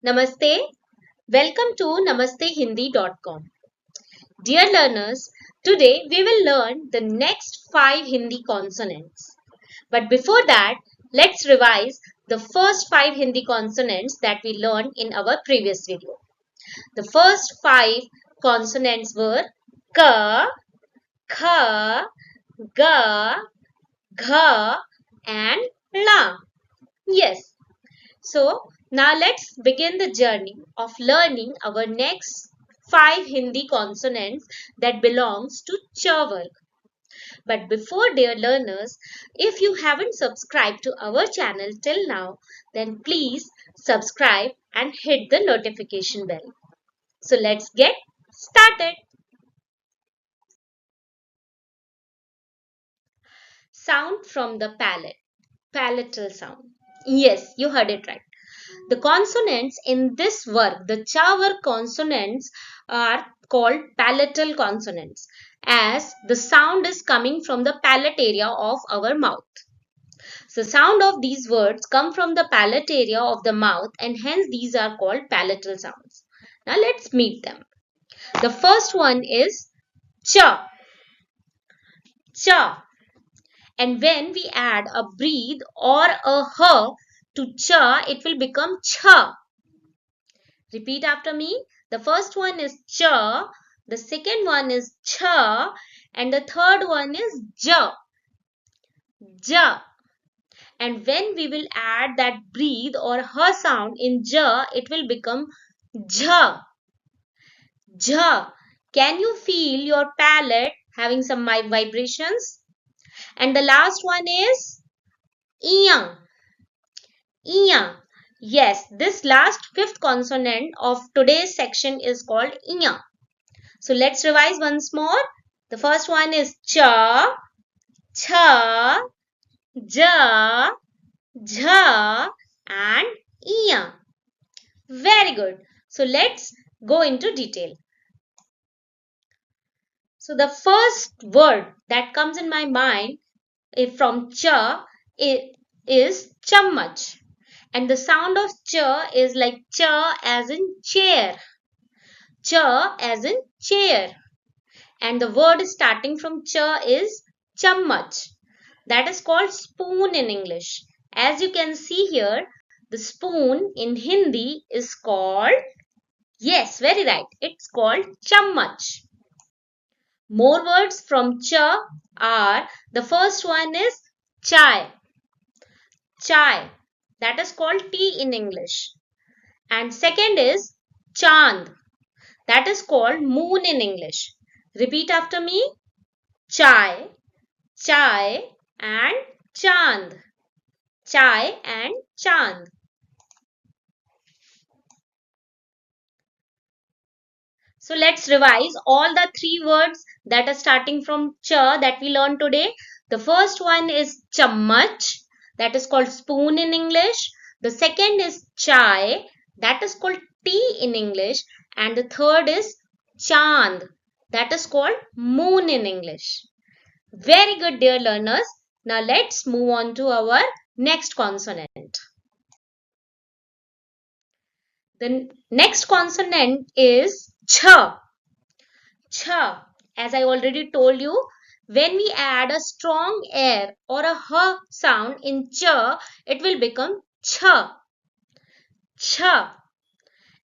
Namaste. Welcome to namastehindi.com. Dear learners, today we will learn the next 5 Hindi consonants. But before that, let's revise the first 5 Hindi consonants that we learned in our previous video. The first 5 consonants were ka, kha, ga, gha and la. Yes. So now let's begin the journey of learning our next 5 Hindi consonants that belongs to cha worg. But before, dear learners, if you haven't subscribed to our channel till now, then please subscribe and hit the notification bell. So let's get started. Sound from the palate. Palatal sound. Yes, you heard it right. The consonants in this work, the cha worg consonants, are called palatal consonants as the sound is coming from the palate area of our mouth. So sound of these words come from the palate area of the mouth and hence these are called palatal sounds. Now let's meet them. The first one is cha. Cha. And when we add a breathe or a h to cha, it will become cha. Repeat after me. The first one is cha, the second one is cha, and the third one is ja. Ja. And when we will add that breathe or ha sound in ja, it will become ja. Ja. Can you feel your palate having some vibrations? And the last one is iya. Iya. Yes, this last fifth consonant of today's section is called iya. So let's revise once more. The first one is cha, cha, ja, jha and iya. Very good. So let's go into detail. So the first word that comes in my mind from cha is chammach. And the sound of cha is like cha as in chair. Cha as in chair. And the word starting from cha is chammach. That is called spoon in English. As you can see here, the spoon in Hindi is called, yes, very right, it's called chammach. More words from cha are, the first one is chai. Chai. That is called tea in English. And second is chand. That is called moon in English. Repeat after me. Chai, chai and chand. Chai and chand. So let's revise all the 3 words that are starting from cha that we learned today. The first one is chammach. That is called spoon in English. The second is chai. That is called tea in English. And the third is chand. That is called moon in English. Very good, dear learners. Now let's move on to our next consonant. The next consonant is cha. Cha. As I already told you, when we add a strong air or a h sound in cha, it will become cha. Cha.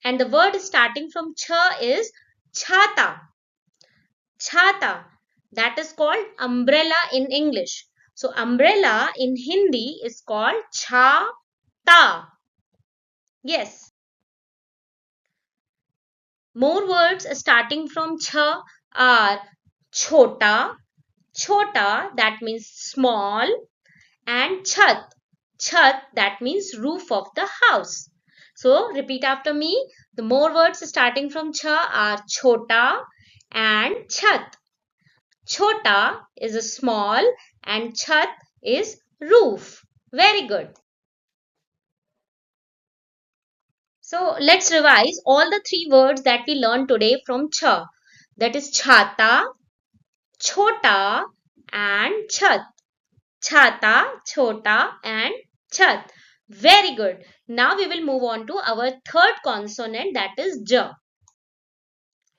And the word starting from cha is chhata. Chhata. That is called umbrella in English. So umbrella in Hindi is called chhata. Yes. More words starting from cha are chota. Chota, that means small, and chat. Chat, that means roof of the house. So repeat after me. The more words starting from cha are chota and chat. Chota is a small and chat is roof. Very good. So let's revise all the 3 words that we learned today from cha. That is chhata, chota and chat. Chhata, chota and chat. Very good. Now we will move on to our third consonant, that is J.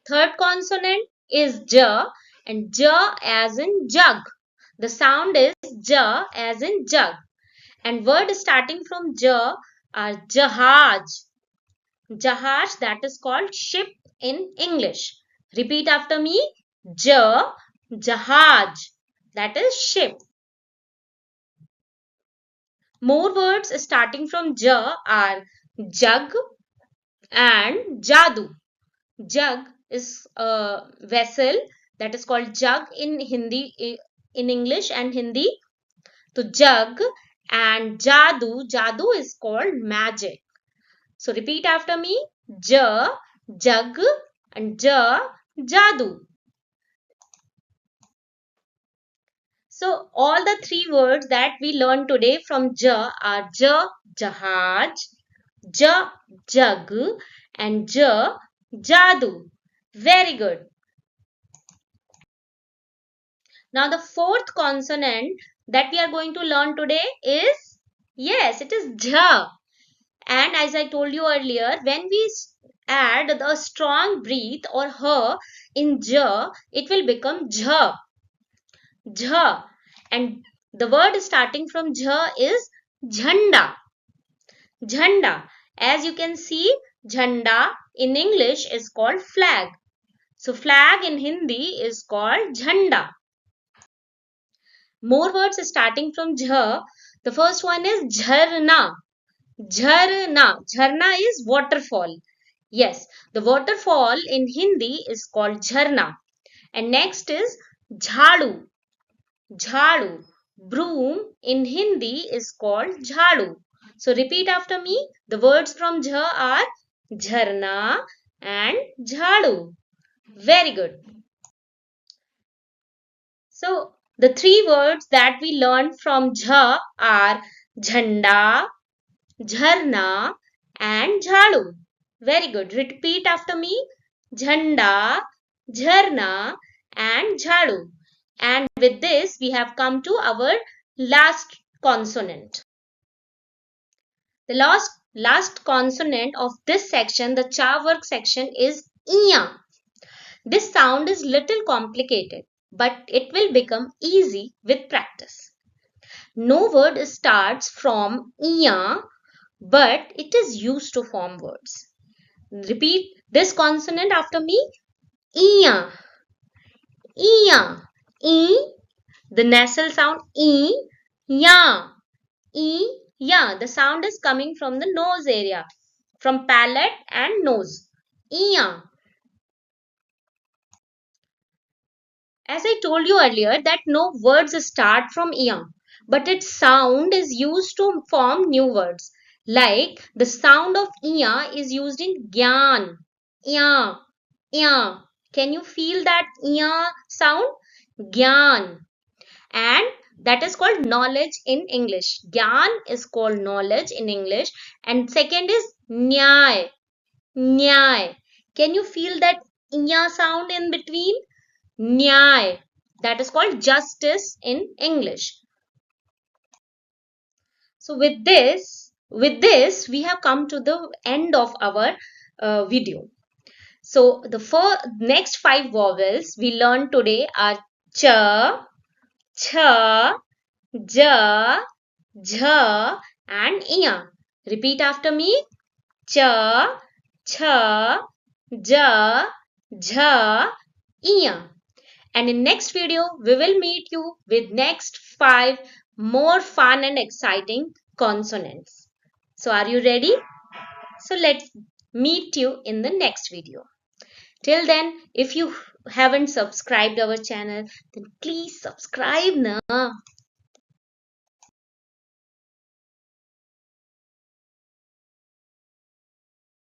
Third consonant is J, and J as in jug. The sound is J as in jug. And words starting from J are Jahaj. Jahaj, that is called ship in English. Repeat after me. Jahaj, that is ship. More words starting from J are jug and jadu. Jug is a vessel, that is called jug in Hindi, in English and Hindi. So jug and jadu. Jadu is called magic. So repeat after me. Jug and jadu. So all the three words that we learned today from are jahaj, jug, and jadu. Very good. Now the fourth consonant that we are going to learn today is, yes, it is jha. And as I told you earlier, when we add the strong breath or h in j, it will become jha. Jha. And the word starting from jha is jhanda. Jhanda. As you can see, jhanda in English is called flag. So flag in Hindi is called jhanda. More words starting from jha. The first one is jharna. Jharna. Jharna is waterfall. Yes, the waterfall in Hindi is called jharna. And next is jhadu. Jhadu. Broom in Hindi is called jhadu. So repeat after me. The words from jha are jharna and jhadu. Very good. So the three words that we learned from jha are jhanda, jharna and jhadu. Very good. Repeat after me. Jhanda, jharna and jhadu. And with this we have come to our last consonant. The last consonant of this section, the cha work section, is iya. This sound is little complicated, but it will become easy with practice. No word starts from iya, but it is used to form words. Repeat this consonant after me. Iya. Iya. E. The nasal sound E. Ya. E. Ya. The sound is coming from the nose area, from palate and nose. Iya. As I told you earlier that no words start from iya, but its sound is used to form new words. Like the sound of iya is used in gyan. Iya. Iya. Can you feel that iya sound? Gyan. And that is called knowledge in English. Gyan is called knowledge in English. And second is nyay. Nyay. Can you feel that iya sound in between? Nyay. That is called justice in English. So with this we have come to the end of our video. So the next 5 vowels we learned today are cha, cha, ja, jha and iya. Repeat after me. Cha, cha, ja, jha, iya. And in next video, we will meet you with next 5 more fun and exciting consonants. So are you ready? So let's meet you in the next video. Till then, if you haven't subscribed our channel, then please subscribe now.